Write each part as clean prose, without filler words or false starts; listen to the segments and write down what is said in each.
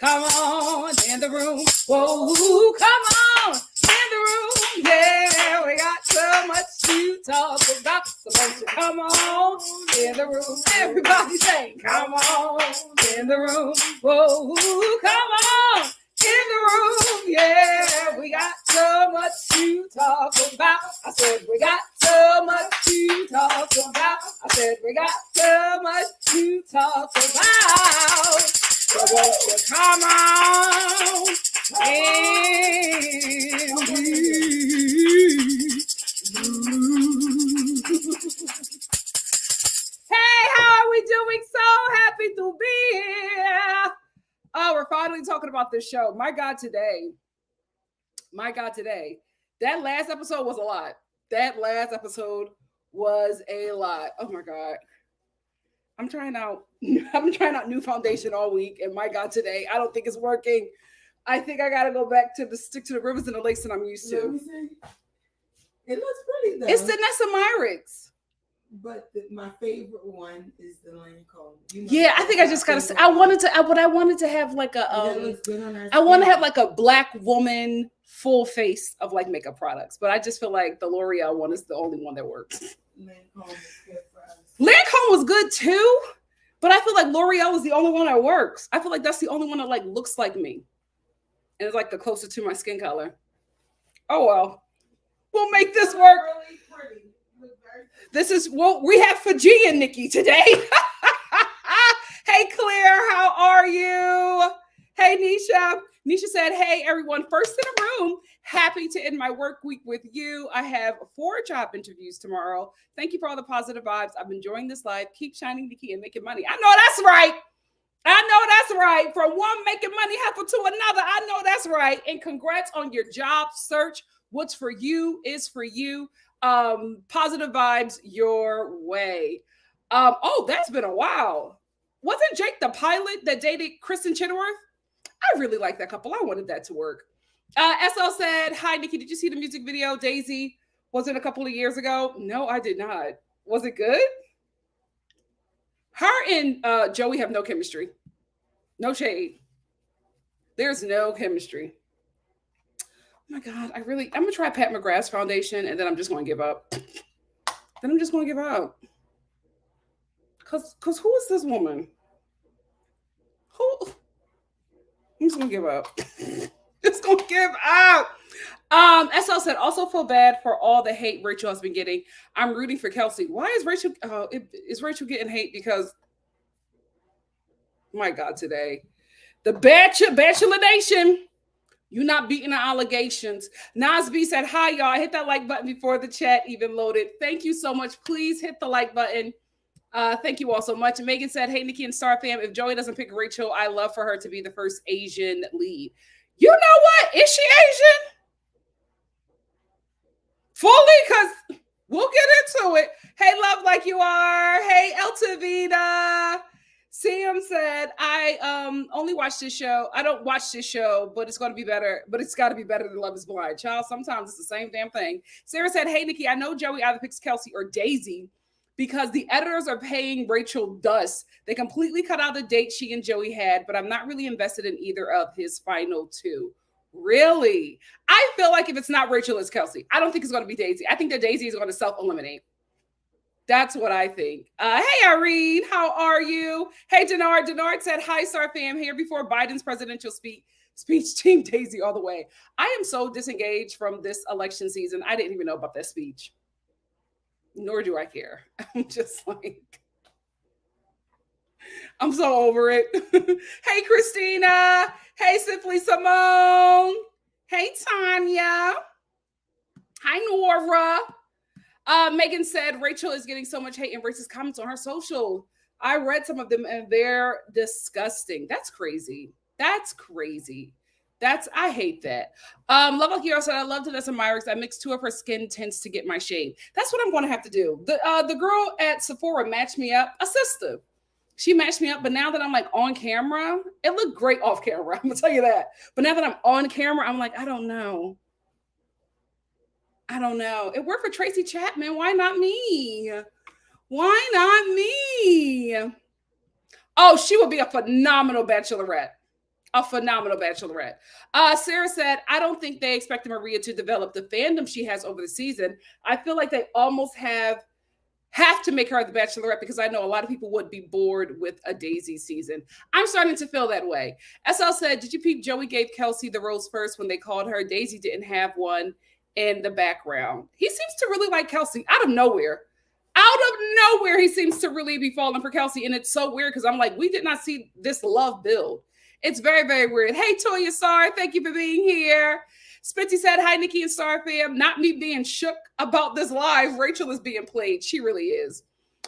Come on in the room. Whoa, come on in the room. Yeah, we got so much to talk about. So won't you come on in the room? Everybody say, come on in the room. Whoa, come on in the room. Yeah, we got so much to talk about. I said we got so much to talk about. I said we got so much to talk about. So won't you come on and Hey, how are we doing? So happy to be here. Oh, we're finally talking about this show. My God, today. That last episode was a lot. Oh my God. I'm trying out new foundation all week, and my God, today I don't think it's working. I think I gotta go back to stick to the rivers and the lakes that I'm used to. It looks pretty though. It's the Nessa Myrick's. But my favorite one is the Lancome. Yeah, I think I just gotta say I wanted to have like a I want to have like a black woman full face of like makeup products, but I just feel like the L'Oreal one is the only one that works. Lancome is good for us. Lancome was good too, but I feel like L'Oreal is the only one that works. I feel like that's the only one that like looks like me, and it's like the closer to my skin color. Oh well, we'll make this work. Really pretty. This is what we have for G and Nikki today. Hey Claire, how are you? Hey Nisha. Nisha said, hey everyone, first in the room. Happy to end my work week with you. I have 4 job interviews tomorrow. Thank you for all the positive vibes. I'm enjoying this life. Keep shining the key and making money. I know that's right. From one making money happen to another. I know that's right. And congrats on your job search. What's for you is for you. Positive vibes your way. Oh, that's been a while. Wasn't Jake the pilot that dated Kristen Chenoweth? I really like that couple. I wanted that to work. SL said, hi, Nikki. Did you see the music video? Daisy wasn't a couple of years ago. No, I did not. Was it good? Her and Joey have no chemistry. No shade. There's no chemistry. Oh my God. I'm going to try Pat McGrath's foundation and then I'm just going to give up. Because who is this woman? I'm just going to give up. SL said, also feel bad for all the hate Rachel has been getting. I'm rooting for Kelsey. Why is Rachel, is Rachel getting hate? Because, my God, today, the Bachelor Nation, you're not beating the allegations. Nas B said, hi, y'all. Hit that like button before the chat even loaded. Thank you so much. Please hit the like button. Thank you all so much. And Megan said, hey, NikkiNicoleStar fam, if Joey doesn't pick Rachel, I love for her to be the first Asian lead. You know what? Is she Asian? Fully? Because we'll get into it. Hey, love like you are. Hey, Eltavita. Sam said, I only watch this show. I don't watch this show, but it's going to be better. But it's got to be better than Love is Blind. Child, sometimes it's the same damn thing. Sarah said, hey, Nikki, I know Joey either picks Kelsey or Daisy because the editors are paying Rachel dust. They completely cut out the date she and Joey had, but I'm not really invested in either of his final 2. Really? I feel like if it's not Rachel, it's Kelsey. I don't think it's going to be Daisy. I think that Daisy is going to self-eliminate. That's what I think. Hey, Irene, how are you? Hey, Denard. Denard said, hi, Star fam, here before Biden's presidential speech. Team Daisy all the way. I am so disengaged from this election season. I didn't even know about that speech. Nor do I care. I'm just like, I'm so over it. Hey, Christina. Hey, Simply Simone. Hey, Tanya. Hi, Nora. Megan said Rachel is getting so much hate and racist comments on her social. I read some of them and they're disgusting. That's crazy. I hate that. Love Like Hero said, I love Vanessa Myrick's. I mixed 2 of her skin tints to get my shade. That's what I'm going to have to do. The girl at Sephora matched me up, a sister. She matched me up, but now that I'm like on camera, it looked great off camera. I'm going to tell you that. But now that I'm on camera, I'm like, I don't know. It worked for Tracy Chapman. Why not me? Oh, she would be a phenomenal bachelorette. A phenomenal bachelorette. Sarah said, I don't think they expected Maria to develop the fandom she has over the season. I feel like they almost have to make her the bachelorette because I know a lot of people would be bored with a Daisy season. I'm starting to feel that way. SL said, did you peep Joey gave Kelsey the rose first when they called her? Daisy didn't have one in the background. He seems to really like Kelsey out of nowhere. Out of nowhere, he seems to really be falling for Kelsey. And it's so weird because I'm like, we did not see this love build. It's very, very weird. Hey, Toya Star, thank you for being here. Spitzy said, hi, Nikki and Star fam. Not me being shook about this live. Rachel is being played. She really is.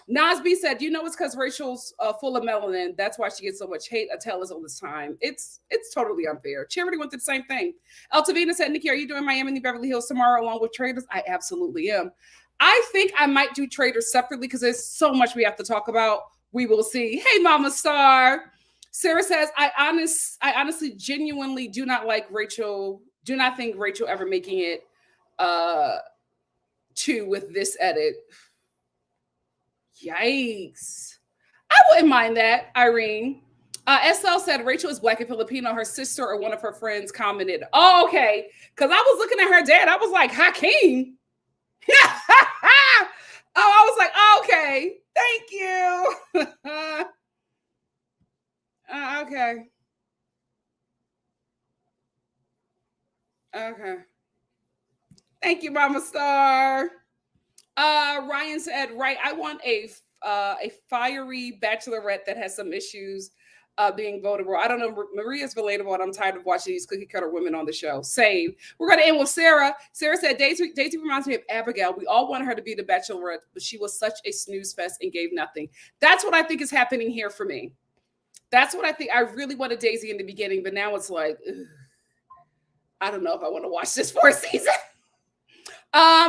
Nasby said, you know it's because Rachel's full of melanin. That's why she gets so much hate. I tell us all this time. It's totally unfair. Charity went through the same thing. Eltavina said, Nikki, are you doing Miami and Beverly Hills tomorrow along with Traders? I absolutely am. I think I might do Traders separately because there's so much we have to talk about. We will see. Hey, Mama Star. Sarah says, I honestly, genuinely do not like Rachel. Do not think Rachel ever making it 2 with this edit. Yikes. I wouldn't mind that, Irene. SL said Rachel is Black and Filipino. Her sister or one of her friends commented, oh, okay. Because I was looking at her dad. I was like, Hakeem. Oh, I was like, okay. Thank you. Okay. Okay. Thank you, Mama Star. Ryan said, right, I want a fiery bachelorette that has some issues being votable. I don't know. Maria's relatable, and I'm tired of watching these cookie cutter women on the show. Same. We're going to end with Sarah. Sarah said, Daisy reminds me of Abigail. We all wanted her to be the bachelorette, but she was such a snooze fest and gave nothing. That's what I think is happening here for me. That's what I think. I really wanted Daisy in the beginning, but now it's like, ugh, I don't know if I want to watch this for a season.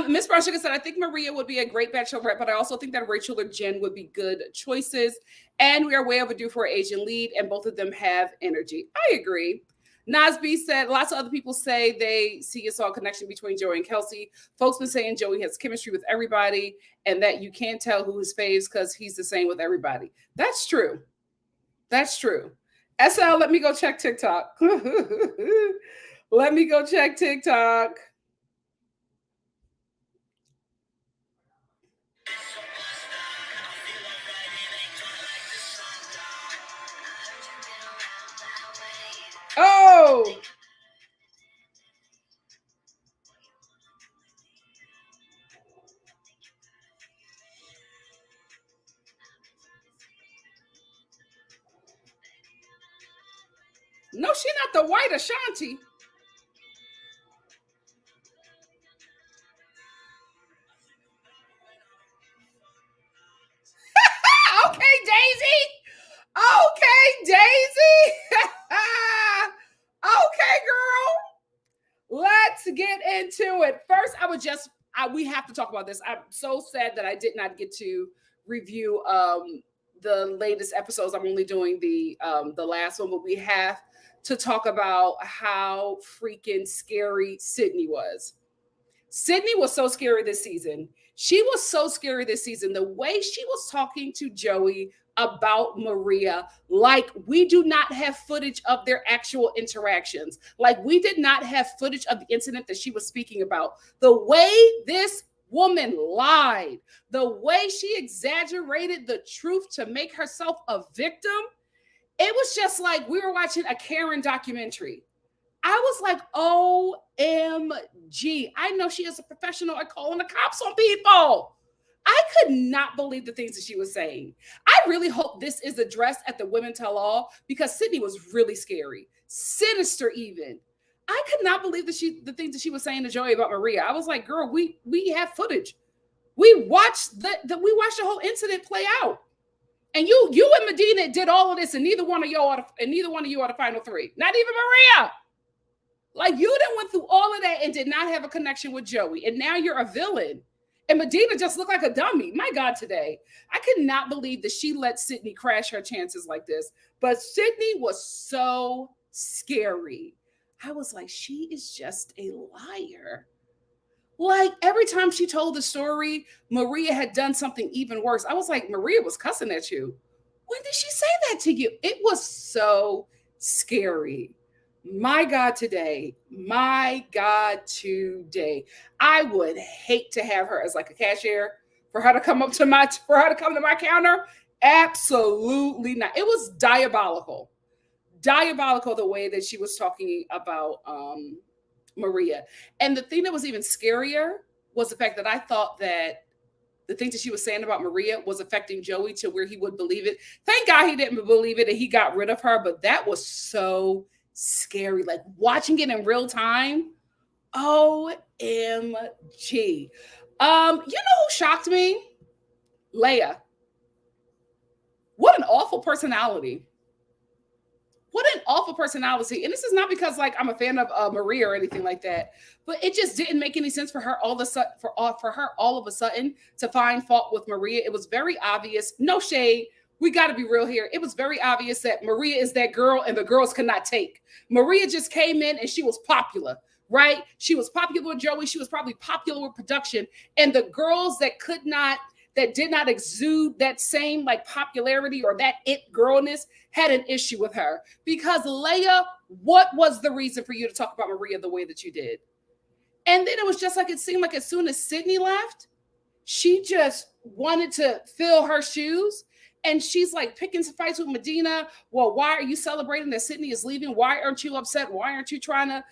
Miss Brown Sugar said, I think Maria would be a great bachelorette, but I also think that Rachel or Jen would be good choices. And we are way overdue for an Asian lead, and both of them have energy. I agree. Nasby said, lots of other people say they see a solid connection between Joey and Kelsey. Folks been saying Joey has chemistry with everybody and that you can't tell who his faves because he's the same with everybody. That's true. That's true. SL, let me go check TikTok. Let me go check TikTok. Oh! No, she's not the white Ashanti. Okay, Daisy. Okay, Daisy. Okay, girl. Let's get into it. First, we have to talk about this. I'm so sad that I did not get to review the latest episodes. I'm only doing the last one, but we have to talk about how freaking scary Sydney was. Sydney was so scary this season. She was so scary this season. The way she was talking to Joey about Maria, like we do not have footage of their actual interactions. Like we did not have footage of the incident that she was speaking about. The way this woman lied, the way she exaggerated the truth to make herself a victim, it was just like we were watching a Karen documentary. I was like, OMG. I know she is a professional at calling the cops on people. I could not believe the things that she was saying. I really hope this is addressed at the Women Tell All because Sydney was really scary, sinister even. I could not believe the things that she was saying to Joey about Maria. I was like, girl, we have footage. We watched the whole incident play out. And you and Medina did all of this, and neither one of you are the final 3. Not even Maria. Like you done went through all of that and did not have a connection with Joey, and now you're a villain. And Medina just looked like a dummy. My God, today. I could not believe that she let Sydney crash her chances like this. But Sydney was so scary. I was like, she is just a liar. Like every time she told the story, Maria had done something even worse. I was like, Maria was cussing at you. When did she say that to you? It was so scary. My God, today. My God, today. I would hate to have her as like a cashier for her to come up to my for her to come to my counter. Absolutely not. It was diabolical. Diabolical the way that she was talking about Maria. And the thing that was even scarier was the fact that I thought that the things that she was saying about Maria was affecting Joey to where he would believe it. Thank God he didn't believe it and he got rid of her, but that was so scary. Like watching it in real time. OMG. You know who shocked me? Leia. What an awful personality. What an awful personality. And this is not because like I'm a fan of Maria or anything like that, but it just didn't make any sense for her all of a sudden for her all of a sudden to find fault with Maria. It was very obvious. No shade. We got to be real here. It was very obvious that Maria is that girl and the girls could not take. Maria just came in and she was popular, right? She was popular with Joey. She was probably popular with production. And the girls that did not exude that same like popularity or that it girlness had an issue with her. Because Leia, what was the reason for you to talk about Maria the way that you did? And then it was just like, it seemed like as soon as Sydney left, she just wanted to fill her shoes. And she's like picking some fights with Medina. Well, why are you celebrating that Sydney is leaving? Why aren't you upset? Why aren't you trying to,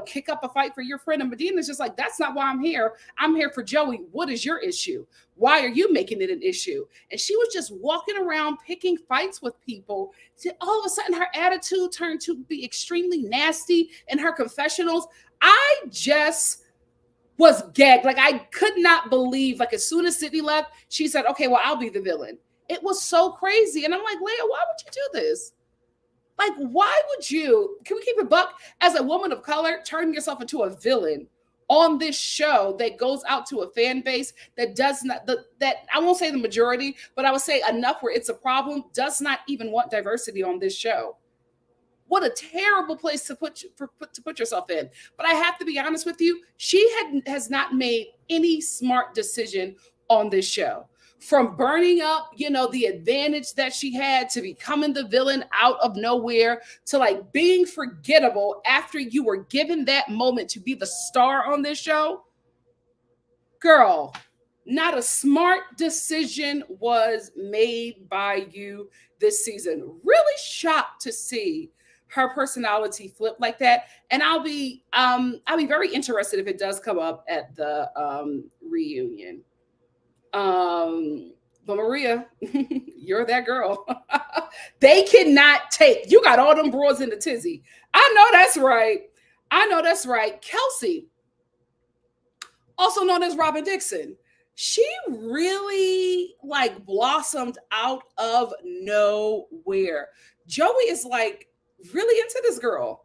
kick up a fight for your friend? And Medina's just like, that's not why I'm here. I'm here for Joey. What is your issue? Why are you making it an issue? And she was just walking around picking fights with people. All of a sudden, her attitude turned to be extremely nasty in her confessionals. I just was gagged. Like, I could not believe, like, as soon as Sydney left, she said, okay, well, I'll be the villain. It was so crazy. And I'm like, Leia, why would you do this? Like, why would you, can we keep it buck, as a woman of color, turn yourself into a villain on this show that goes out to a fan base that does not, that I won't say the majority, but I would say enough where it's a problem, does not even want diversity on this show. What a terrible place to put yourself in. But I have to be honest with you, she has not made any smart decision on this show. From burning up, the advantage that she had to becoming the villain out of nowhere to like being forgettable after you were given that moment to be the star on this show. Girl, not a smart decision was made by you this season. Really shocked to see her personality flip like that. And I'll be very interested if it does come up at the reunion. But Maria, you're that girl. They cannot take. You got all them broads in the tizzy. I know that's right. Kelsey, also known as Robin Dixon, she really like blossomed out of nowhere. Joey is like really into this girl.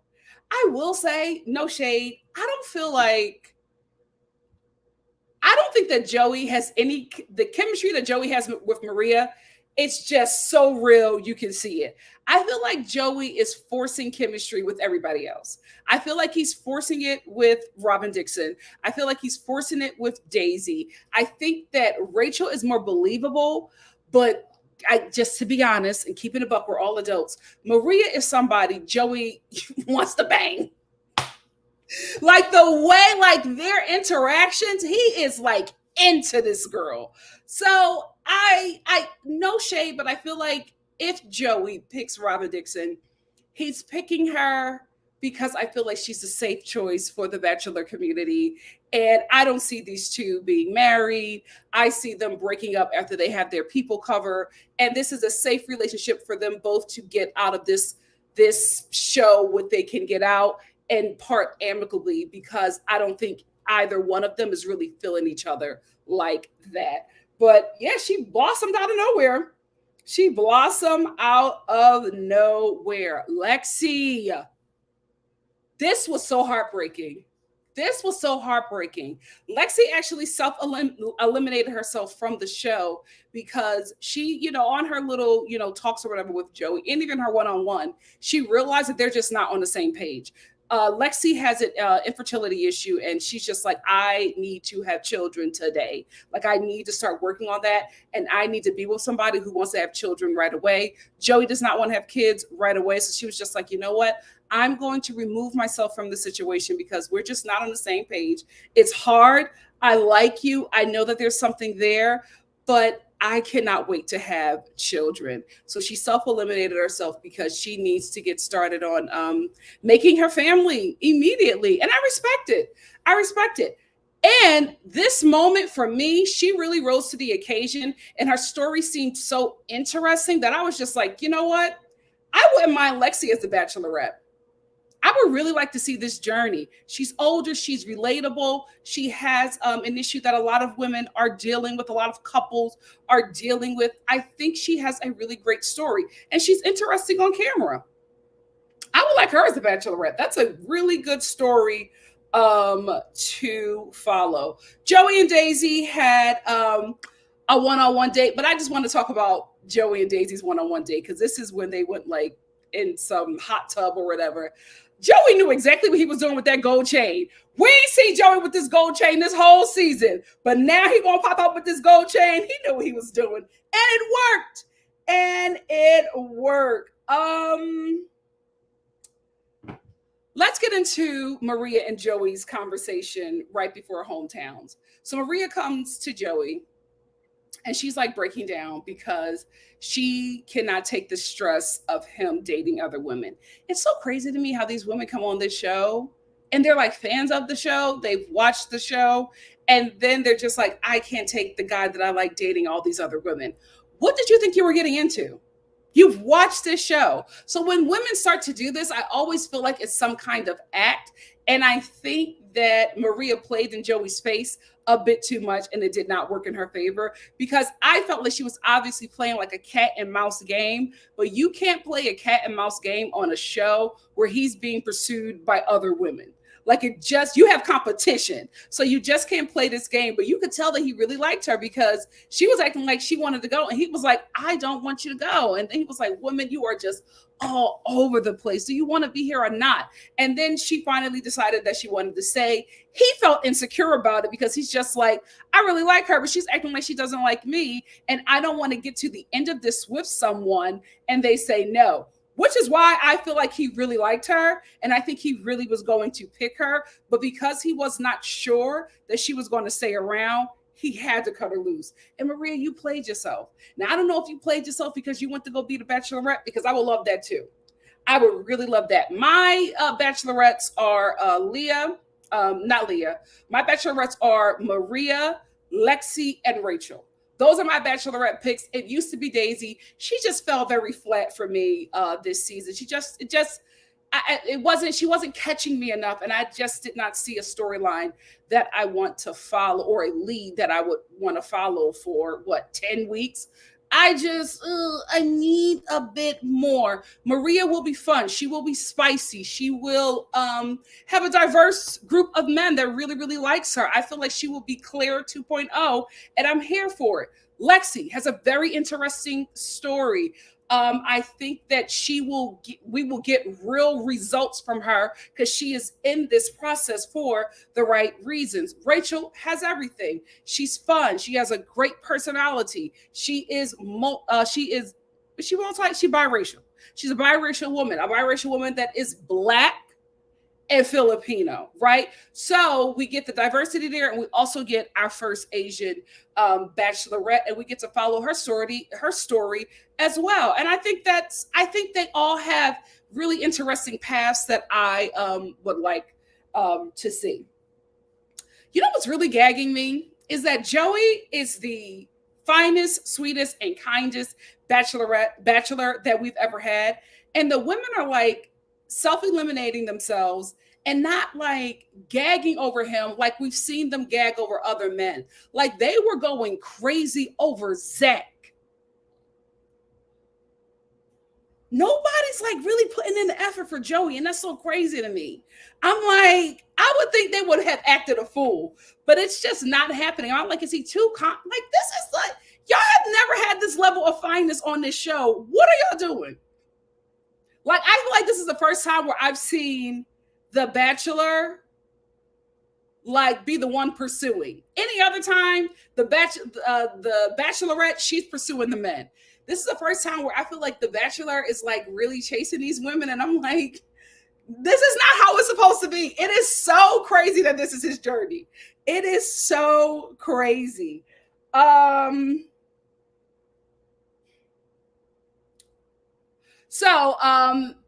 I will say, no shade, I don't think that Joey has the chemistry that Joey has with Maria. It's just so real. You can see it. I feel like Joey is forcing chemistry with everybody else. I feel like he's forcing it with Robin Dixon. I feel like he's forcing it with Daisy. I think that Rachel is more believable, but just to be honest and keeping it buck, we're all adults. Maria is somebody Joey wants to bang. Like the way, like their interactions, he is like into this girl. So I no shade, but I feel like if Joey picks Robin Dixon, he's picking her because I feel like she's a safe choice for the Bachelor community. And I don't see these two being married. I see them breaking up after they have their people cover. And this is a safe relationship for them both to get out of this show what they can get out and part amicably, because I don't think either one of them is really feeling each other like that. But yeah, she blossomed out of nowhere. Lexi, this was so heartbreaking. Lexi actually self-eliminated herself from the show because she, on her little, talks or whatever with Joey, and even her one-on-one, she realized that they're just not on the same page. Lexi has an infertility issue, and she's just like, I need to have children today. Like, I need to start working on that, and I need to be with somebody who wants to have children right away. Joey does not want to have kids right away, so she was just like, you know what? I'm going to remove myself from the situation because we're just not on the same page. It's hard. I like you. I know that there's something there, but I cannot wait to have children. So she self-eliminated herself because she needs to get started on making her family immediately. And I respect it. I respect it. And this moment for me, she really rose to the occasion, and her story seemed so interesting that I was just like, you know what? I wouldn't mind Lexi as the Bachelorette. I would really like to see this journey. She's older, she's relatable. She has an issue that a lot of women are dealing with, a lot of couples are dealing with. I think she has a really great story, and she's interesting on camera. I would like her as a Bachelorette. That's a really good story to follow. Joey and Daisy had a one-on-one date, but I just want to talk about Joey and Daisy's one-on-one date because this is when they went like in some hot tub or whatever. Joey knew exactly what he was doing with that gold chain. We ain't see Joey with this gold chain this whole season, but now he gonna pop up with this gold chain. He knew what he was doing, and it worked. And it worked. Let's get into Maria and Joey's conversation right before hometowns. So Maria comes to Joey, and she's like breaking down because she cannot take the stress of him dating other women. It's so crazy to me how these women come on this show and they're like fans of the show. They've watched the show, and then they're just like, I can't take the guy that I like dating all these other women. What did you think you were getting into? You've watched this show. So when women start to do this, I always feel like it's some kind of act. And I think that Maria played in Joey's face a bit too much, and it did not work in her favor because I felt like she was obviously playing like a cat and mouse game, but you can't play a cat and mouse game on a show where he's being pursued by other women. Like, it just, you have competition. So you just can't play this game. But you could tell that he really liked her because she was acting like she wanted to go. And he was like, I don't want you to go. And then he was like, woman, you are just all over the place. Do you want to be here or not? And then she finally decided that she wanted to stay. He felt insecure about it because he's just like, I really like her, but she's acting like she doesn't like me. And I don't want to get to the end of this with someone and they say no. Which is why I feel like he really liked her. And I think he really was going to pick her. But because he was not sure that she was going to stay around, he had to cut her loose. And Maria, you played yourself. Now, I don't know if you played yourself because you went to go be the Bachelorette, because I would love that too. I would really love that. My Bachelorettes are not Leah. My Bachelorettes are Maria, Lexi, and Rachel. Those are my Bachelorette picks. It used to be Daisy. She just fell very flat for me this season. She wasn't catching me enough. And I just did not see a storyline that I want to follow, or a lead that I would want to follow for 10 weeks. I need a bit more. Maria will be fun. She will be spicy. She will have a diverse group of men that really, really likes her. I feel like she will be Claire 2.0, and I'm here for it. Lexi has a very interesting story. I think that we will get real results from her because she is in this process for the right reasons. Rachel has everything. She's fun. She has a great personality. She's biracial. She's a biracial woman that is Black and Filipino, right? So we get the diversity there, and we also get our first Asian Bachelorette, and we get to follow her story as well. And I think they all have really interesting paths that I would like to see. You know what's really gagging me is that Joey is the finest, sweetest, and kindest bachelor that we've ever had, and the women are like self-eliminating themselves and not like gagging over him like we've seen them gag over other men. Like, they were going crazy over Zach. Nobody's like really putting in the effort for Joey, and that's so crazy to me. I'm like, I would think they would have acted a fool, but it's just not happening. I'm like, is he too like, this is like, y'all have never had this level of fineness on this show. What are y'all doing? Like, I feel like this is the first time where I've seen the Bachelor like be the one pursuing. Any other time, the Bachelorette, she's pursuing the men. This is the first time where I feel like the Bachelor is like really chasing these women, and I'm like, this is not how it's supposed to be. It is so crazy that this is his journey. It is so crazy. So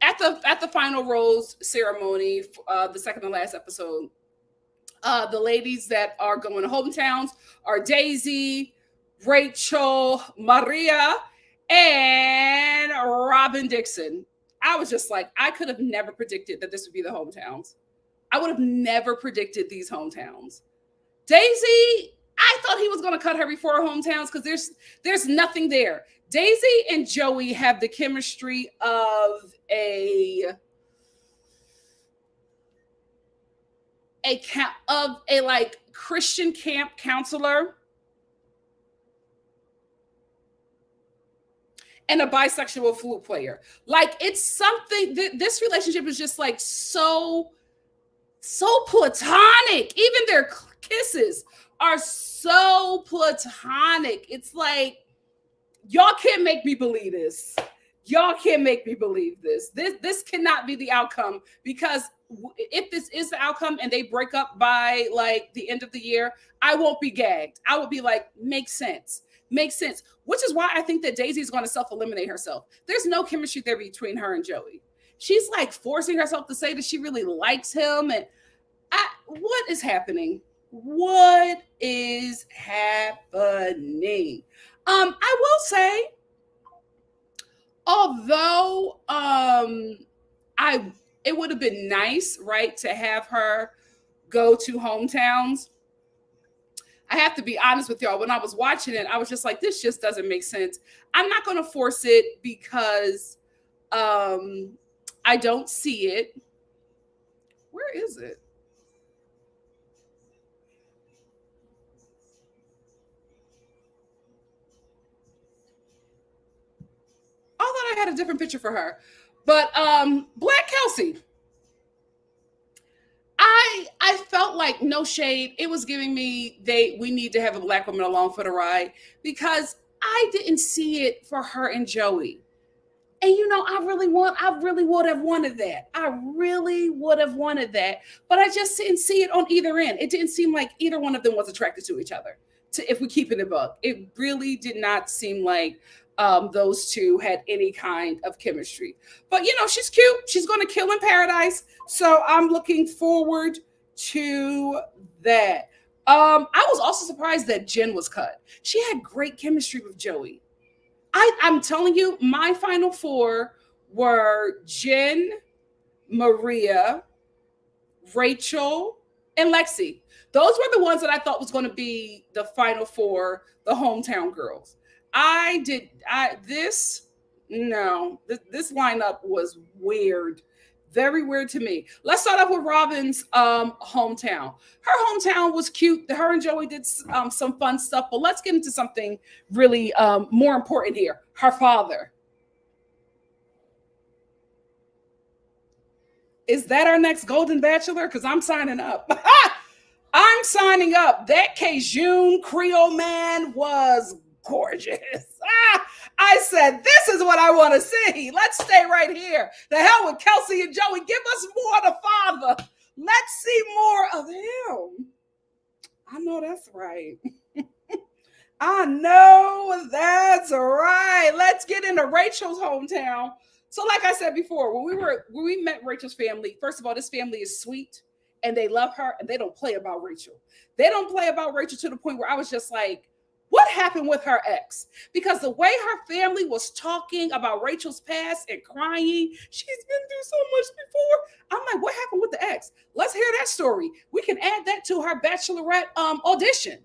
at the final rose ceremony, the second to last episode, the ladies that are going to hometowns are Daisy, Rachel, Maria, and Robin Dixon. I was just like, I could have never predicted that this would be the hometowns. I would have never predicted these hometowns. Daisy, I thought he was going to cut her before hometowns because there's nothing there. Daisy and Joey have the chemistry of a like Christian camp counselor and a bisexual flute player. Like, it's something, this relationship is just like so platonic. Even their kisses are so platonic. It's like, y'all can't make me believe this. Y'all can't make me believe this. This cannot be the outcome, because if this is the outcome and they break up by like the end of the year, I won't be gagged. I will be like, makes sense. Which is why I think that Daisy is going to self-eliminate herself. There's no chemistry there between her and Joey. She's like forcing herself to say that she really likes him. And what is happening? What is happening? I will say, although it would have been nice, right, to have her go to hometowns. I have to be honest with y'all. When I was watching it, I was just like, this just doesn't make sense. I'm not going to force it because I don't see it. Where is it? I thought I had a different picture for her. But Black Kelsey, I felt like, no shade, it was giving me we need to have a Black woman along for the ride, because I didn't see it for her and Joey. And I really would have wanted that. But I just didn't see it on either end. It didn't seem like either one of them was attracted to each other. If we keep it in book, it really did not seem like those two had any kind of chemistry. But she's cute. She's going to kill in paradise. So I'm looking forward to that. I was also surprised that Jen was cut. She had great chemistry with Joey. I'm telling you, my final four were Jen, Maria, Rachel, and Lexi. Those were the ones that I thought was going to be the final four, the hometown girls. This lineup was weird. Very weird to me. Let's start off with Robin's hometown. Her hometown was cute. Her and Joey did some fun stuff, but let's get into something really more important here. Her father. Is that our next Golden Bachelor? Because I'm signing up. I'm signing up. That Cajun Creole man was gorgeous. I said, this is what I want to see. Let's stay right here. The hell with Kelsey and Joey. Give us more of the father. Let's see more of him. I know that's right. I know that's right. Let's get into Rachel's hometown. So like I said before, when we met Rachel's family, first of all, this family is sweet and they love her and they don't play about Rachel. They don't play about Rachel to the point where I was just like, what happened with her ex? Because the way her family was talking about Rachel's past and crying, she's been through so much before. I'm like, what happened with the ex? Let's hear that story. We can add that to her Bachelorette audition.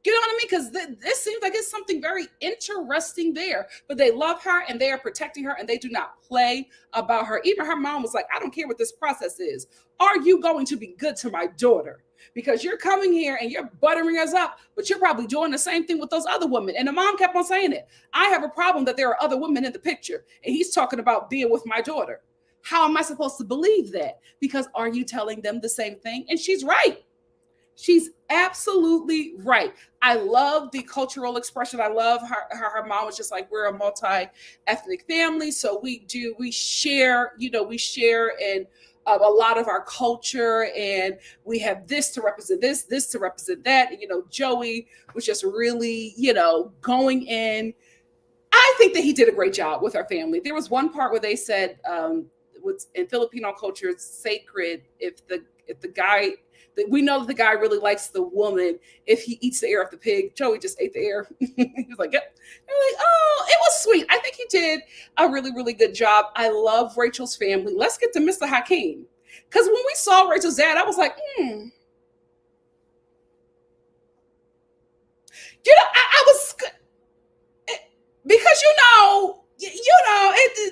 You know what I mean? Because this seems like it's something very interesting there. But they love her and they are protecting her and they do not play about her. Even her mom was like, I don't care what this process is. Are you going to be good to my daughter? Because you're coming here and you're buttering us up, but you're probably doing the same thing with those other women. And the mom kept on saying it. I have a problem that there are other women in the picture. And he's talking about being with my daughter. How am I supposed to believe that? Because are you telling them the same thing? And she's right. She's absolutely right. I love the cultural expression. I love her mom was just like, we're a multi-ethnic family. So we share, we share in a lot of our culture, and we have this to represent this to represent that. And, Joey was just really, going in. I think that he did a great job with our family. There was one part where they said, what's in Filipino culture, it's sacred if the guy, we know that the guy really likes the woman if he eats the ear of the pig. Joey just ate the ear. He was like, yep. They're like, oh, it was sweet. I think he did a really, really good job. I love Rachel's family. Let's get to Mr. Hakeem. Because when we saw Rachel's dad, I was like, I was, because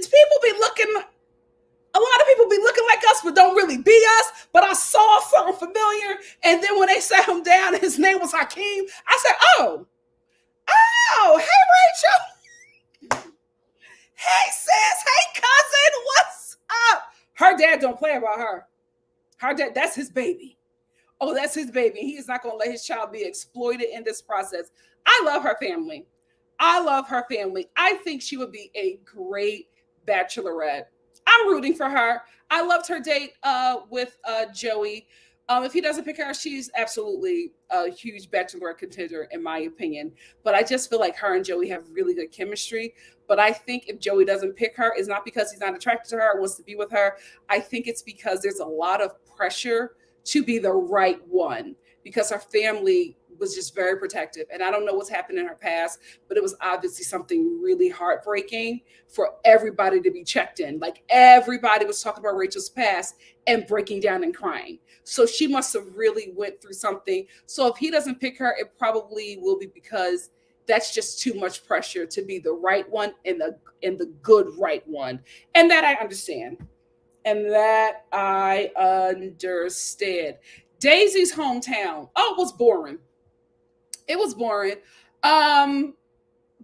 people be looking, a lot of people be looking like us, but don't really be us. But I saw something familiar. And then when they sat him down, his name was Hakeem. I said, oh, hey, Rachel. Hey, sis. Hey, cousin. What's up? Her dad don't play about her. Her dad, that's his baby. Oh, that's his baby. He is not going to let his child be exploited in this process. I love her family. I think she would be a great bachelorette. I'm rooting for her. I loved her date with Joey. If he doesn't pick her, she's absolutely a huge bachelorette contender, in my opinion. But I just feel like her and Joey have really good chemistry. But I think if Joey doesn't pick her, it's not because he's not attracted to her or wants to be with her. I think it's because there's a lot of pressure to be the right one, because her family was just very protective. And I don't know what's happened in her past, but it was obviously something really heartbreaking for everybody to be checked in. Like, everybody was talking about Rachel's past and breaking down and crying. So she must have really went through something. So if he doesn't pick her, it probably will be because that's just too much pressure to be the right one and the good right one. And that I understand. Daisy's hometown. Oh, it was boring.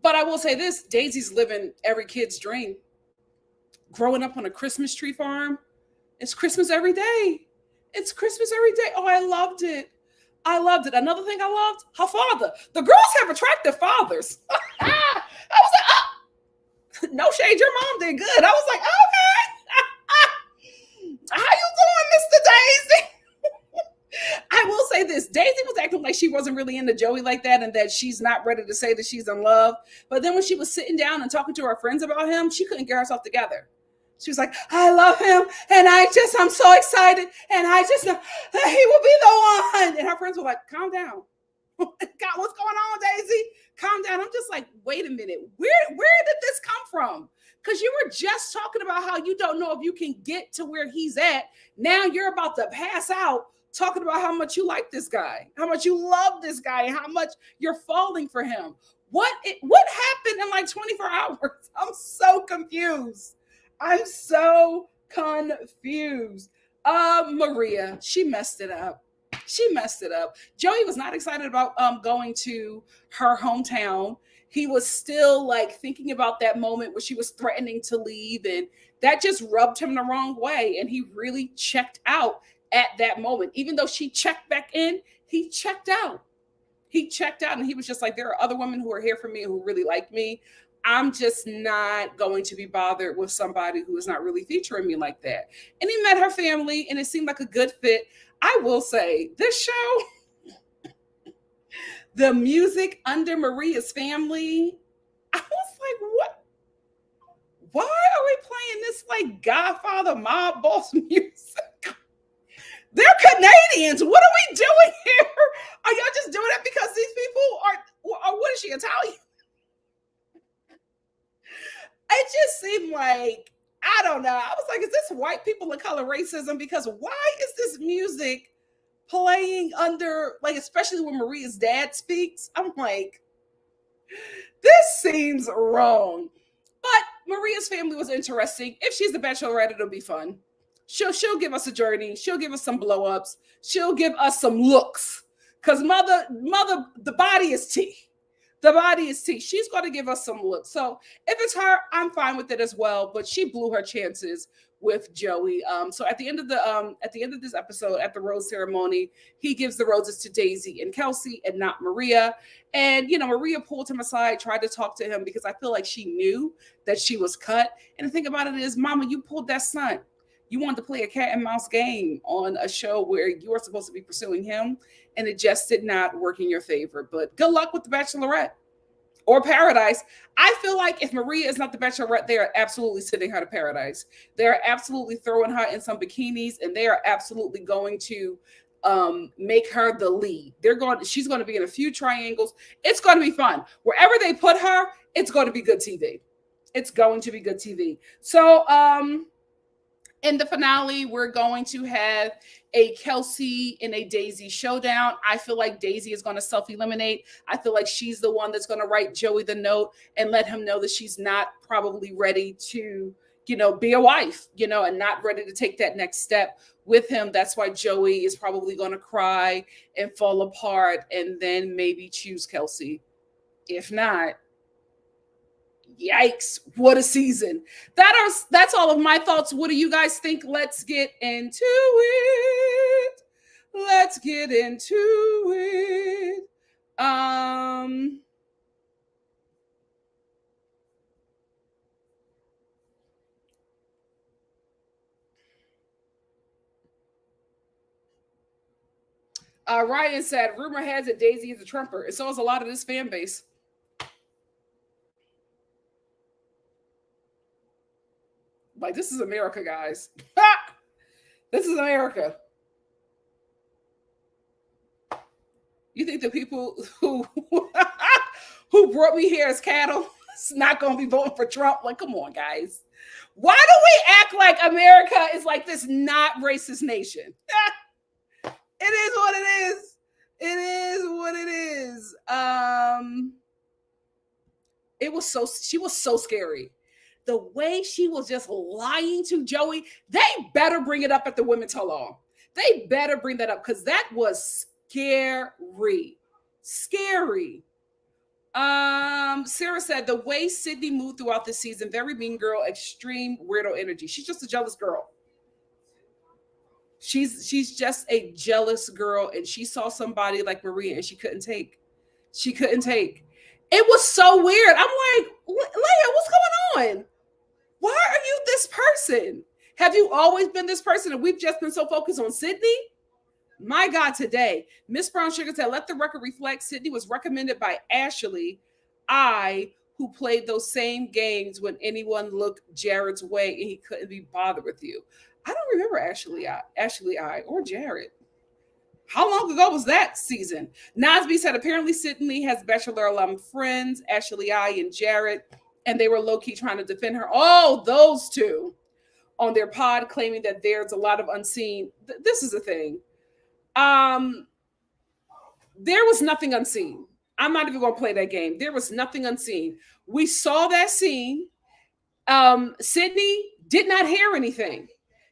But I will say this, Daisy's living every kid's dream. Growing up on a Christmas tree farm. It's Christmas every day. Oh, I loved it. Another thing I loved, her father. The girls have attractive fathers. I was like, oh, no shade, your mom did good. I was like, okay. How you doing, Mr. Daisy? I will say this, Daisy was acting like she wasn't really into Joey like that, and that she's not ready to say that she's in love. But then when she was sitting down and talking to her friends about him, she couldn't get herself together. She was like, I love him, and I'm so excited, and I just know that he will be the one. And her friends were like, calm down. God, what's going on, Daisy? Calm down. I'm just like, wait a minute. Where did this come from? Because you were just talking about how you don't know if you can get to where he's at. Now you're about to pass out talking about how much you like this guy, how much you love this guy, and how much you're falling for him. What happened in like 24 hours? I'm so confused. Maria, she messed it up. Joey was not excited about going to her hometown. He was still like thinking about that moment where she was threatening to leave, and that just rubbed him the wrong way. And he really checked out at that moment. Even though she checked back in, he checked out. And he was just like, there are other women who are here for me who really like me. I'm just not going to be bothered with somebody who is not really featuring me like that. And he met her family, and it seemed like a good fit. I will say, this show, the music under Maria's family, I was like, what? Why are we playing this like Godfather mob boss music? They're Canadians. What are we doing here? Are y'all just doing it because these people are what is she, Italian? It just seemed like, I don't know. I was like, is this white people of color racism? Because why is this music playing under, like, especially when Maria's dad speaks? I'm like, this seems wrong. But Maria's family was interesting. If she's the bachelorette, it'll be fun. She'll give us a journey. She'll give us some blow ups. She'll give us some looks. Because mother, the body is tea. She's going to give us some looks. So if it's her, I'm fine with it as well. But she blew her chances with Joey. So at the end of this episode, at the rose ceremony, he gives the roses to Daisy and Kelsey and not Maria. And Maria pulled him aside, tried to talk to him because I feel like she knew that she was cut. And the thing about it is, Mama, you pulled that stunt. You wanted to play a cat and mouse game on a show where you were supposed to be pursuing him, and it just did not work in your favor. But good luck with the Bachelorette or Paradise. I feel like if Maria is not the Bachelorette, they are absolutely sending her to Paradise. They're absolutely throwing her in some bikinis, and they are absolutely going to make her the lead. She's going to be in a few triangles. It's going to be fun. Wherever they put her, it's going to be good TV. It's going to be good TV. So, in the finale, we're going to have a Kelsey and a Daisy showdown. I feel like Daisy is going to self-eliminate. I feel like she's the one that's going to write Joey the note and let him know that she's not probably ready to, be a wife, and not ready to take that next step with him. That's why Joey is probably going to cry and fall apart and then maybe choose Kelsey. If not, yikes, what a season. That's all of my thoughts. What do you guys think? Let's get into it. Ryan said, rumor has it Daisy is a Trumper, and so is a lot of this fan base. Like, this is America, guys. This is America. You think the people who brought me here as cattle is not going to be voting for Trump? Like, come on, guys. Why do we act like America is like this not racist nation? It is what it is. It is what it is. She was so scary. The way she was just lying to Joey, they better bring it up at the women's tell-all. They better bring that up because that was scary. Scary. Sarah said the way Sydney moved throughout the season, very mean girl, extreme weirdo energy. She's just a jealous girl. She's just a jealous girl, and she saw somebody like Maria and she couldn't take. It was so weird. I'm like, Leia, what's going on? Why are you this person? Have you always been this person and we've just been so focused on Sydney? My God, today. Miss Brown Sugar said, let the record reflect Sydney was recommended by Ashley I, who played those same games when anyone looked Jared's way and he couldn't be bothered with you. I don't remember Ashley I or Jared. How long ago was that season? Nasby said, apparently Sydney has Bachelor alum friends, Ashley I and Jared, and they were low-key trying to defend her. Oh, those two on their pod claiming that there's a lot of unseen. This is the thing. There was nothing unseen. I'm not even going to play that game. There was nothing unseen. We saw that scene. Sydney did not hear anything.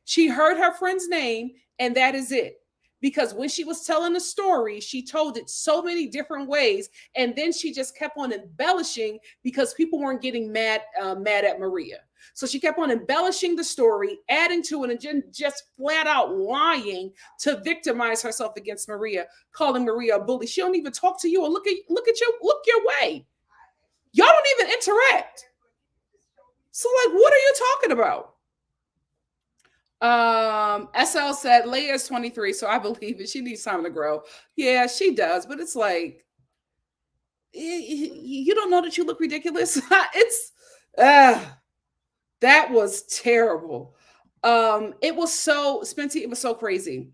She heard her friend's name, and that is it. Because when she was telling the story, she told it so many different ways, and then she just kept on embellishing because people weren't getting mad at Maria. So she kept on embellishing the story, adding to it, and just flat out lying to victimize herself against Maria, calling Maria a bully. She don't even talk to you or look your way. Y'all don't even interact. So, like, what are you talking about? SL said Leia is 23, so I believe it. She needs time to grow. Yeah, she does, but it's like you don't know that you look ridiculous. That was terrible. It was so Spency, it was so crazy.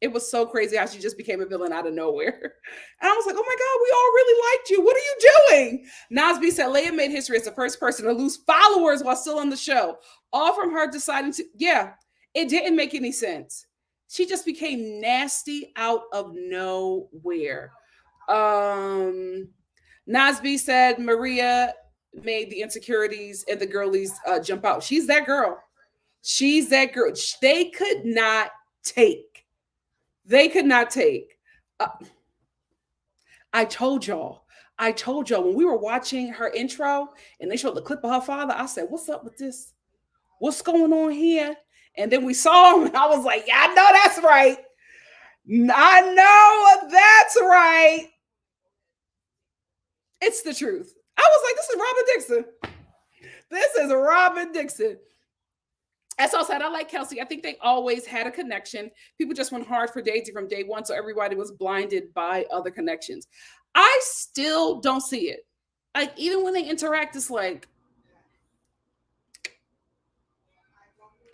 It was so crazy how she just became a villain out of nowhere. And I was like, oh my God, we all really liked you. What are you doing? Nasby said Leia made history as the first person to lose followers while still on the show. All from her deciding to, it didn't make any sense. She just became nasty out of nowhere. Nasby said Maria made the insecurities and the girlies jump out. She's that girl. She's that girl. They could not take. I told y'all when we were watching her intro and they showed the clip of her father, I said, what's up with this? What's going on here? And then we saw him, and I was like, yeah, I know that's right. I know that's right. It's the truth. I was like, this is Robin Dixon. This is Robin Dixon. As I said, I like Kelsey. I think they always had a connection. People just went hard for Daisy from day one, so everybody was blinded by other connections. I still don't see it. Like, even when they interact, it's like,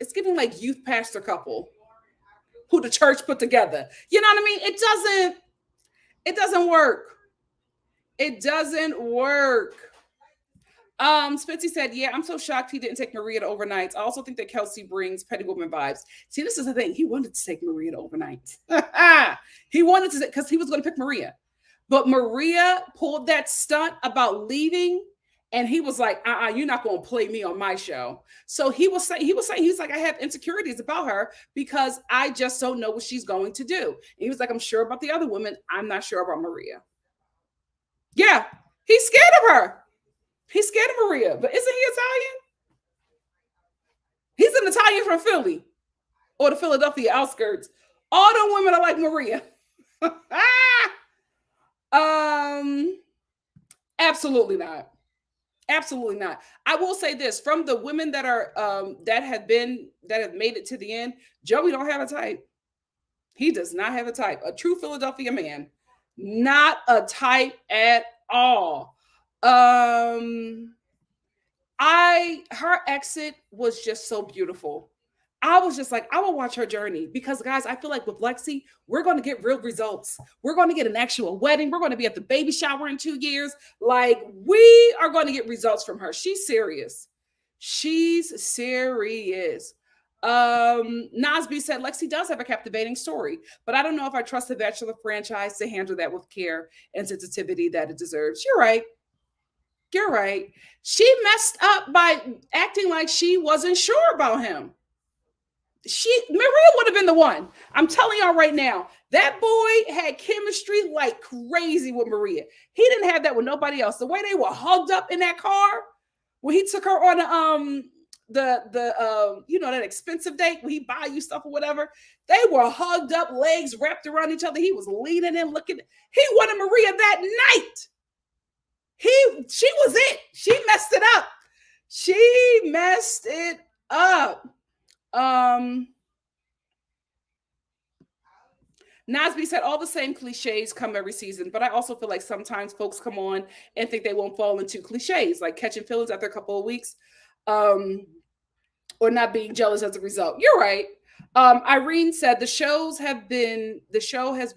it's giving like youth pastor couple who the church put together. You know what I mean? It doesn't work. It doesn't work. Spitzy said, yeah, I'm so shocked he didn't take Maria to overnights. I also think that Kelsey brings petty woman vibes. See, this is the thing. He wanted to take Maria to overnights. He wanted to, because he was going to pick Maria. But Maria pulled that stunt about leaving, and he was like, you're not going to play me on my show. So he was like, I have insecurities about her because I just don't know what she's going to do. And he was like, I'm sure about the other women. I'm not sure about Maria. Yeah, he's scared of her. He's scared of Maria, but isn't he Italian? He's an Italian from Philly or the Philadelphia outskirts. All the women are like Maria. Absolutely not. Absolutely not. I will say this: from the women that are that have made it to the end, Joey don't have a type. He does not have a type. A true Philadelphia man, not a type at all. Her exit was just so beautiful. I was just like, I will watch her journey because, guys, I feel like with Lexi, we're going to get real results. We're going to get an actual wedding. We're going to be at the baby shower in 2 years. Like, we are going to get results from her. She's serious. She's serious. Nasby said Lexi does have a captivating story, but I don't know if I trust the Bachelor franchise to handle that with care and sensitivity that it deserves. You're right. You're right. She messed up by acting like she wasn't sure about him. Maria would have been the one. I'm telling y'all right now, that boy had chemistry like crazy with Maria. He didn't have that with nobody else. The way they were hugged up in that car when he took her on that expensive date where he buy you stuff or whatever, they were hugged up, legs wrapped around each other. He was leaning in, looking. He wanted Maria that night. She was it. She messed it up. She messed it up. Nasby said all the same cliches come every season, but I also feel like sometimes folks come on and think they won't fall into cliches, like catching feelings after a couple of weeks, or not being jealous as a result. You're right. Irene said the show has been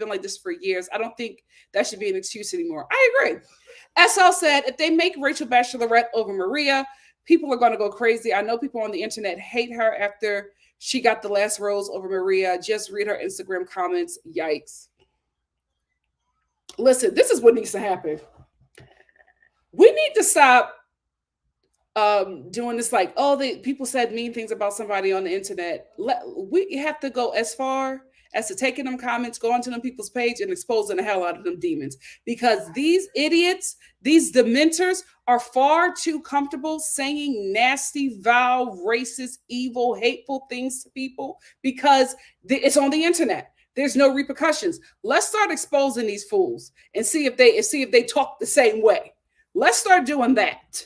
like this for years. I don't think that should be an excuse anymore. I agree. SL said if they make Rachel Bachelorette over Maria, people are going to go crazy. I know people on the internet hate her after she got the last rose over Maria. Just read her Instagram comments. Yikes. Listen, this is what needs to happen. We need to stop doing this like, people said mean things about somebody on the internet. We have to go as far as to taking them comments, going to them people's page and exposing the hell out of them demons. Because these idiots, these dementors are far too comfortable saying nasty, vile, racist, evil, hateful things to people because it's on the internet. There's no repercussions. Let's start exposing these fools and see if they talk the same way. Let's start doing that.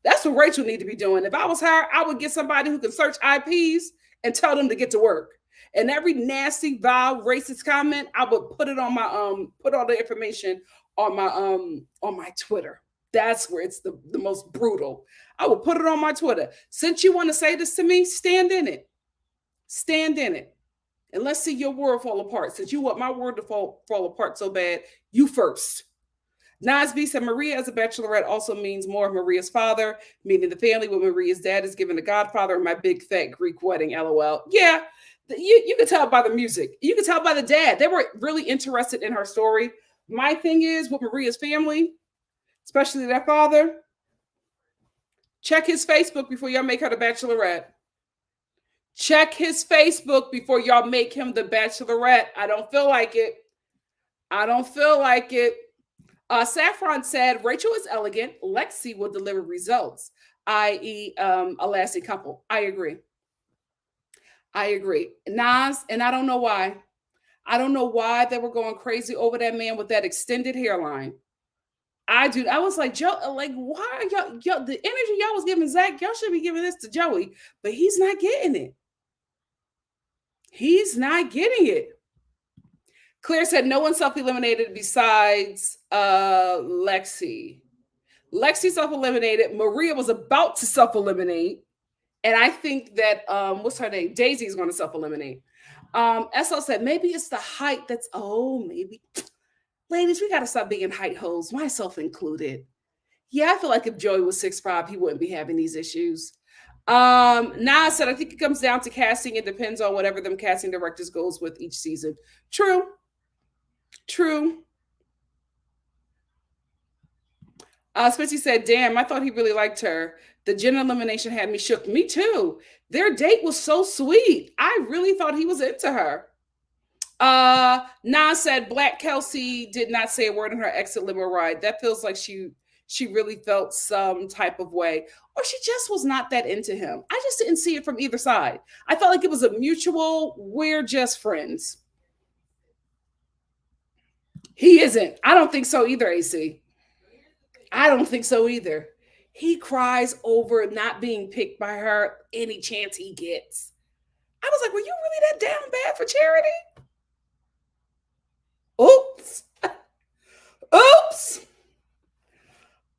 That's what Rachel need to be doing. If I was her, I would get somebody who can search IPs and tell them to get to work. And every nasty, vile, racist comment, I would put it on my put all the information on my Twitter. That's where it's the most brutal. I will put it on my Twitter. Since you want to say this to me, stand in it. Stand in it. And let's see your world fall apart. Since you want my world to fall apart so bad, you first. Nasby said Maria as a bachelorette also means more of Maria's father, meaning the family with Maria's dad is given the godfather in my big fat Greek wedding, LOL. Yeah, you could tell by the music. You could tell by the dad. They were really interested in her story. My thing is with Maria's family, especially their father, check his Facebook before y'all make her the bachelorette. Check his Facebook before y'all make him the bachelorette. I don't feel like it. I don't feel like it. Saffron said, Rachel is elegant. Lexi will deliver results, i.e. A lasting couple. I agree. I agree. Nas, and I don't know why. I don't know why they were going crazy over that man with that extended hairline. I do. I was like, Joe, like, why are y'all the energy y'all was giving Zach, y'all should be giving this to Joey, but he's not getting it. He's not getting it. Claire said no one self-eliminated besides Lexi. Lexi self-eliminated. Maria was about to self-eliminate. And I think that what's her name? Daisy is going to self-eliminate. SL said maybe it's the height that's maybe. Ladies, we gotta stop being height hoes, myself included. Yeah, I feel like if Joey was 6'5", he wouldn't be having these issues. Nas said, I think it comes down to casting. It depends on whatever them casting directors goes with each season. True. True. Spency said, damn, I thought he really liked her. The Jen elimination had me shook. Me too. Their date was so sweet. I really thought he was into her. Nas said Black Kelsey did not say a word in her exit limo ride. That feels like she really felt some type of way, or she just was not that into him. I just didn't see it from either side. I felt like it was a mutual, we're just friends. He isn't. I don't think so either, AC. I don't think so either. He cries over not being picked by her any chance he gets. I was like, were you really that down bad for Charity? Oops. Oops.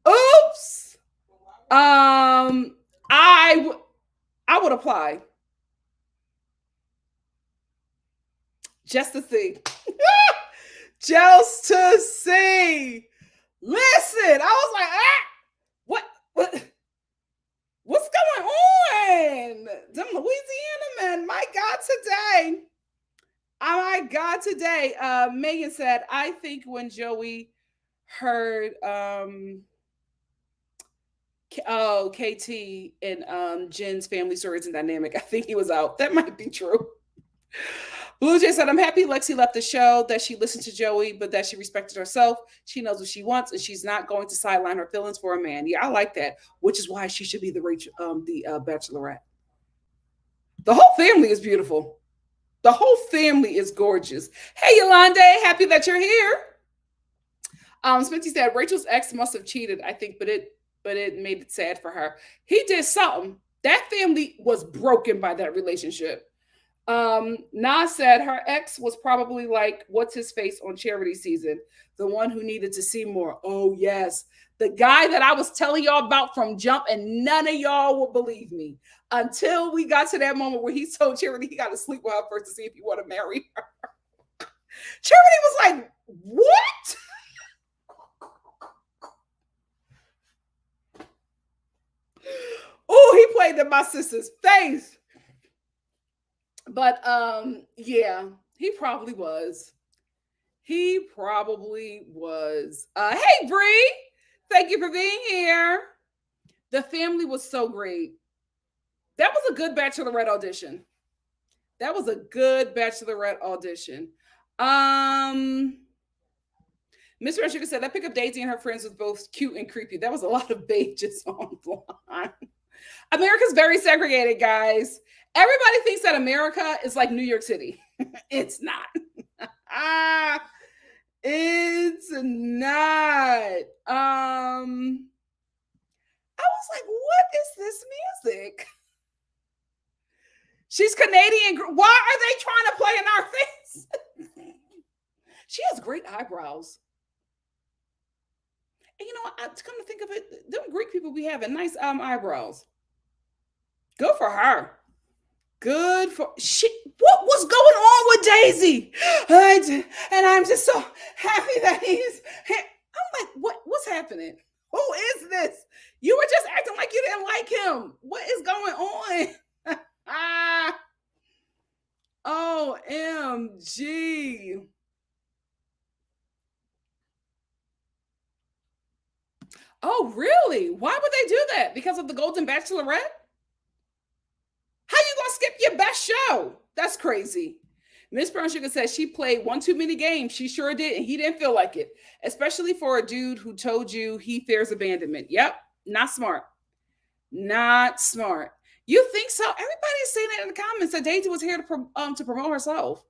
Oops. I would apply. Just to see. Just to see. Listen, I was like, what's going on? Them Louisiana men, my God, today. Oh my God, today. Megan said, I think when Joey heard KT and Jen's family stories and dynamic, I think he was out. That might be true. Blue Jay said, I'm happy Lexi left the show, that she listened to Joey, but that she respected herself. She knows what she wants, and she's not going to sideline her feelings for a man. Yeah, I like that, which is why she should be the Bachelorette. The whole family is beautiful. The whole family is gorgeous. Hey, Yolande, happy that you're here. Smitty said Rachel's ex must have cheated, I think, but it made it sad for her. He did something. That family was broken by that relationship. Nas said her ex was probably like, what's his face on Charity season? The one who needed to see more. Oh, yes. The guy that I was telling y'all about from Jump, and none of y'all would believe me until we got to that moment where he told Charity he got to sleep with her first to see if he want to marry her. Charity was like, what? Oh, he played in my sister's face. But yeah, he probably was. He probably was. Hey, Bree, thank you for being here. The family was so great. That was a good Bachelorette audition. That was a good Bachelorette audition. Miss Sugar said that pickup Daisy and her friends was both cute and creepy. That was a lot of bages online. America's very segregated, guys. Everybody thinks that America is like New York City. It's not. It's not. I was like, what is this music? She's Canadian. Why are they trying to play in our face? She has great eyebrows. And you know what? Come to think of it, them Greek people be having nice eyebrows. Good for her. Good for what was going on with Daisy? And I'm just so happy that he's. I'm like, what's happening? Who is this? You were just acting like you didn't like him. What is going on? OMG. Oh, really? Why would they do that? Because of the Golden Bachelorette? How you gonna skip your best show? That's crazy. Miss Brown Sugar says she played one too many games. She sure did, and he didn't feel like it. Especially for a dude who told you he fears abandonment. Yep, not smart. Not smart. You think so? Everybody's saying it in the comments that Daisy was here to promote herself.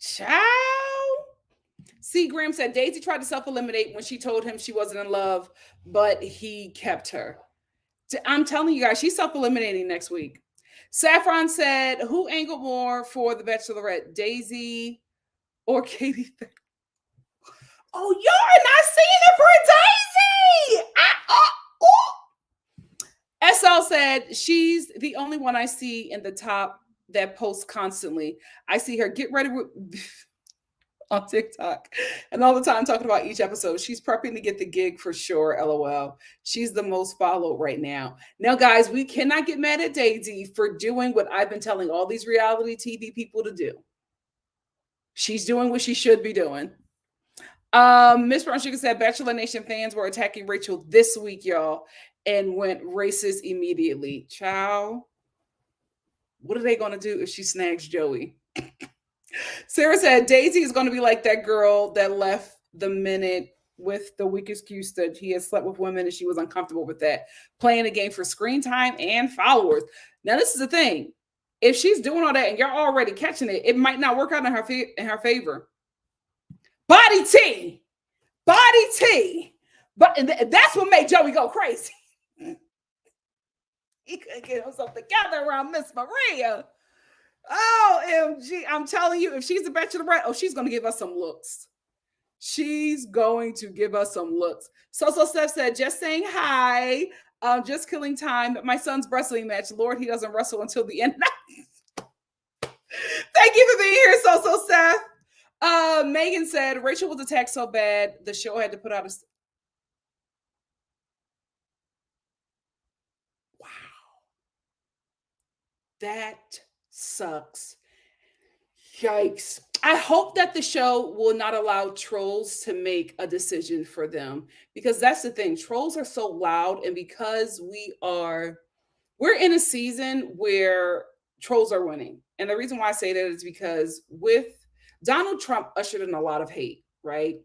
Ciao. C. Graham said Daisy tried to self-eliminate when she told him she wasn't in love, but he kept her. I'm telling you guys, she's self-eliminating next week. Saffron said, who angled more for the Bachelorette, Daisy or Katie? Oh, you're not seeing it for Daisy. SL said, she's the only one I see in the top that posts constantly. I see her get ready with on TikTok and all the time talking about each episode. She's prepping to get the gig for sure. LOL. She's the most followed right now. Now, guys, we cannot get mad at Daisy for doing what I've been telling all these reality TV people to do. She's doing what she should be doing. Miss Brown Sugar said Bachelor Nation fans were attacking Rachel this week, y'all, and went racist immediately. Ciao. What are they going to do if she snags Joey? Sarah said Daisy is going to be like that girl that left the minute with the weak excuse that he had slept with women and she was uncomfortable with that, playing the game for screen time and followers. Now, this is the thing. If she's doing all that and you're already catching it, it might not work out in her favor. Body tea. Body tea. But that's what made Joey go crazy. He couldn't get himself together around Miss Maria. OMG. I'm telling you, if she's a bachelorette, she's going to give us some looks. She's going to give us some looks. So Steph said, just saying hi. Just killing time at my son's wrestling match. Lord, he doesn't wrestle until the end. Thank you for being here, So Steph. Megan said, Rachel was attacked so bad, the show had to put out a... Wow. That sucks. Yikes. I hope that the show will not allow trolls to make a decision for them, because that's the thing. Trolls are so loud, and because we're in a season where trolls are winning. And the reason why I say that is because with Donald Trump ushered in a lot of hate, right?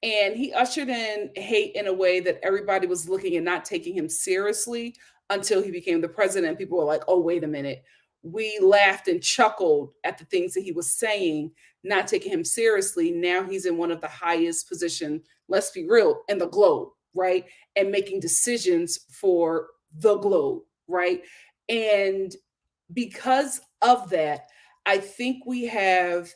And he ushered in hate in a way that everybody was looking and not taking him seriously until he became the president. People were like, oh, wait a minute. We laughed and chuckled at the things that he was saying, not taking him seriously. Now he's in one of the highest positions, let's be real, in the globe, right? And making decisions for the globe, right? And because of that, I think we have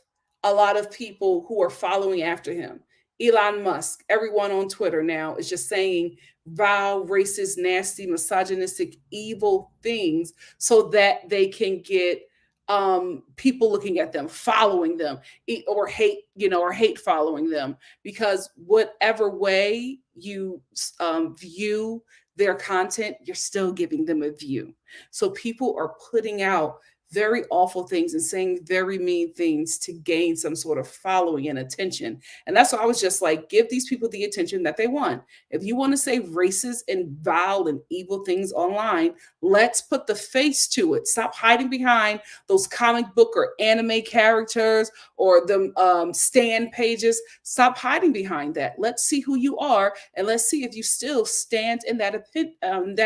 a lot of people who are following after him. Elon Musk, everyone on Twitter now is just saying vile, racist, nasty, misogynistic, evil things so that they can get people looking at them, following them, or hate following them. Because whatever way you view their content, you're still giving them a view. So people are putting out very awful things and saying very mean things to gain some sort of following and attention. And that's why I was just like, give these people the attention that they want. If you want to say racist and vile and evil things online, let's put the face to it. Stop hiding behind those comic book or anime characters or the stand pages. Stop hiding behind that. Let's see who you are, and let's see if you still stand in that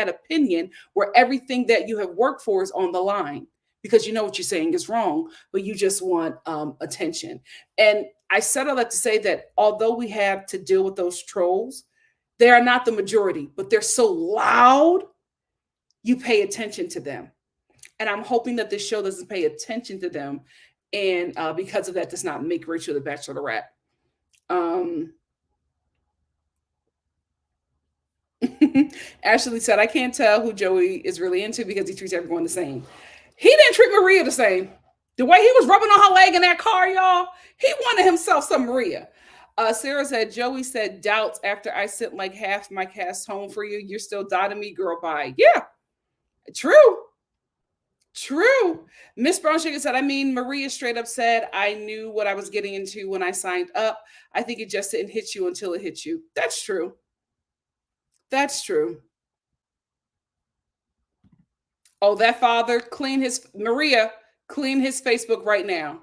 opinion where everything that you have worked for is on the line. Because you know what you're saying is wrong, but you just want attention. And I said all that to say that although we have to deal with those trolls, they are not the majority, but they're so loud, you pay attention to them. And I'm hoping that this show doesn't pay attention to them. And because of that, does not make Rachel the Bachelorette. Ashley said, I can't tell who Joey is really into because he treats everyone the same. He didn't treat Maria the same. The way he was rubbing on her leg in that car, y'all, he wanted himself some Maria. Sarah said, Joey said, doubts after I sent like half my cast home for you. You're still doubting me, girl, bye. Yeah, true. True. Miss Brown Sugar said, I mean, Maria straight up said, I knew what I was getting into when I signed up. I think it just didn't hit you until it hit you. That's true. That's true. Oh, that father, clean his Facebook right now.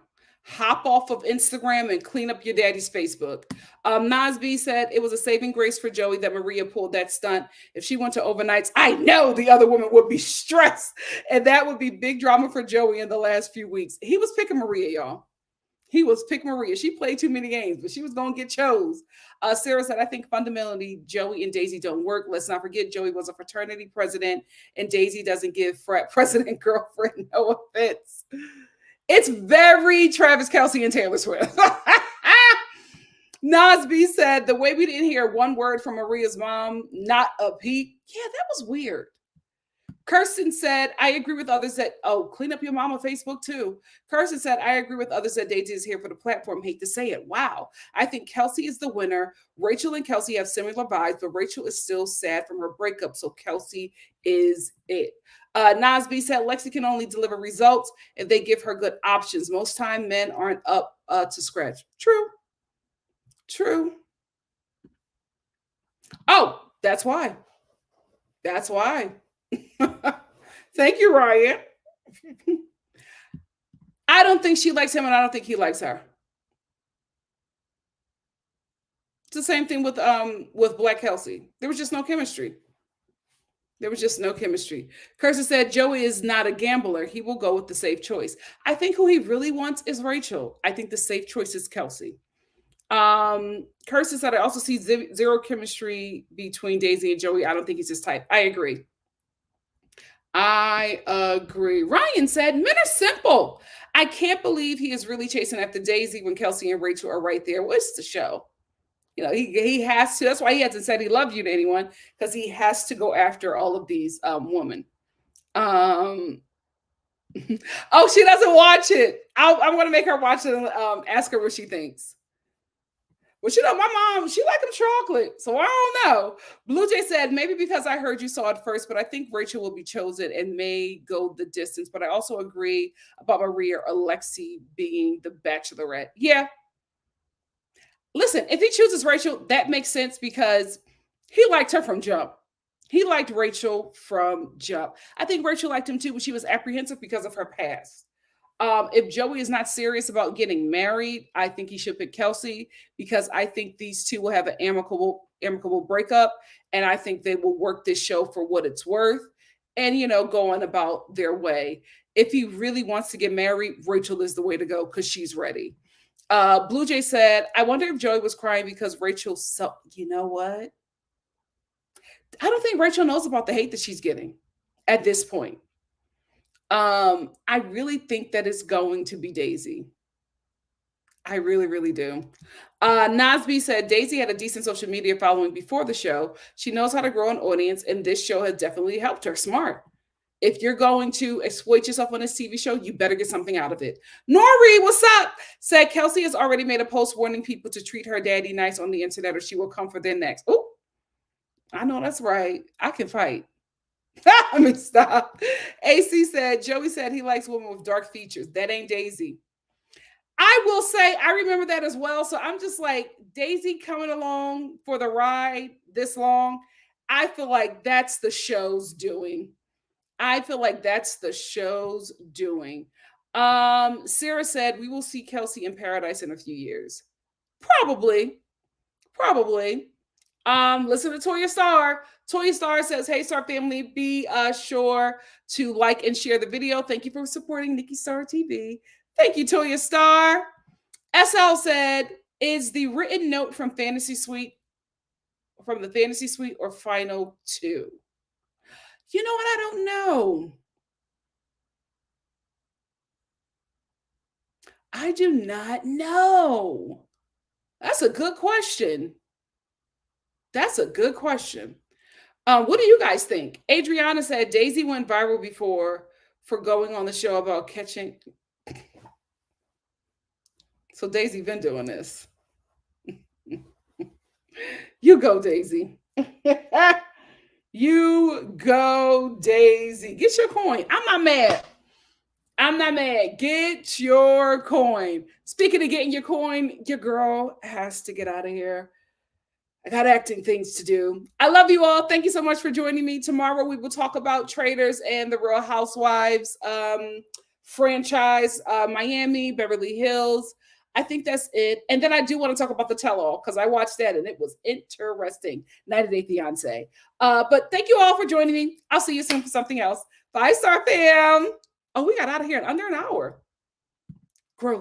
hop off of Instagram and clean up your daddy's Facebook. Nas B said it was a saving grace for Joey that Maria pulled that stunt. If she went to overnights, I know the other woman would be stressed. And that would be big drama for Joey in the last few weeks. He was picking Maria, y'all. He was picking Maria. She played too many games, but she was going to get chose. Sarah said, I think fundamentally Joey and Daisy don't work. Let's not forget Joey was a fraternity president and Daisy doesn't give frat president girlfriend no offense. It's very Travis Kelce and Taylor Swift. Nas B said, the way we didn't hear one word from Maria's mom, not a peep. Yeah, that was weird. Kirsten said, I agree with others that, clean up your mama Facebook too. Kirsten said, I agree with others that Daisy is here for the platform. Hate to say it. Wow. I think Kelsey is the winner. Rachel and Kelsey have similar vibes, but Rachel is still sad from her breakup. So Kelsey is it. Nas B said, Lexi can only deliver results if they give her good options. Most time men aren't up to scratch. True. Oh, that's why. Thank you, Ryan. I don't think she likes him and I don't think he likes her. It's the same thing with Black Kelsey. There was just no chemistry. Kirsten said Joey is not a gambler. He will go with the safe choice. I think who he really wants is Rachel. I think the safe choice is Kelsey. Kirsten said, I also see zero chemistry between Daisy and Joey. I don't think he's his type. I agree. Ryan said, men are simple. I can't believe he is really chasing after Daisy when Kelsey and Rachel are right there. What's the show? You know, he has to. That's why he hasn't said he loved you to anyone, because he has to go after all of these women. Oh, she doesn't watch it. I'm going to make her watch it and ask her what she thinks. Well, you know, my mom, she liked them chocolate, so I don't know. Blue Jay said, maybe because I heard you saw it first, but I think Rachel will be chosen and may go the distance. But I also agree about Maria or Lexi being the bachelorette. Yeah. Listen, if he chooses Rachel, that makes sense because he liked her from jump. He liked Rachel from jump. I think Rachel liked him too, but she was apprehensive because of her past. If Joey is not serious about getting married, I think he should pick Kelsey because I think these two will have an amicable breakup, and I think they will work this show for what it's worth, and going about their way. If he really wants to get married, Rachel is the way to go because she's ready. Blue Jay said, I wonder if Joey was crying because Rachel. So you know what? I don't think Rachel knows about the hate that she's getting at this point. I really think that it's going to be Daisy. I really, really do. Nasby said Daisy had a decent social media following before the show. She knows how to grow an audience, and this show has definitely helped her. Smart. If you're going to exploit yourself on this TV show, you better get something out of it. Nori, what's up? Said Kelsey has already made a post warning people to treat her daddy nice on the internet or she will come for their next. Oh, I know that's right. I can fight. Let me stop. AC said, Joey said he likes women with dark features. That ain't Daisy. I will say, I remember that as well. So I'm just like, Daisy coming along for the ride this long. I feel like that's the show's doing. Sarah said, we will see Kelsey in paradise in a few years. Probably. Listen to Toya Star. Toya Star says, hey, Star family, be sure to like and share the video. Thank you for supporting NikkiStar TV. Thank you, Toya Star. SL said, is the written note from the Fantasy Suite or Final 2? You know what? I don't know. I do not know. That's a good question. What do you guys think? Adriana said Daisy went viral before for going on the show about catching. So Daisy been doing this. You go, Daisy. You go, Daisy. Get your coin. I'm not mad. Get your coin. Speaking of getting your coin, your girl has to get out of here. I got acting things to do. I love you all. Thank you so much for joining me. Tomorrow we will talk about Traders and the Real Housewives franchise, Miami, Beverly Hills. I think that's it. And then I do want to talk about the tell-all because I watched that and it was interesting. 90 Day Fiance. But thank you all for joining me. I'll see you soon for something else. 5-star fam. Oh, we got out of here in under an hour. Growth.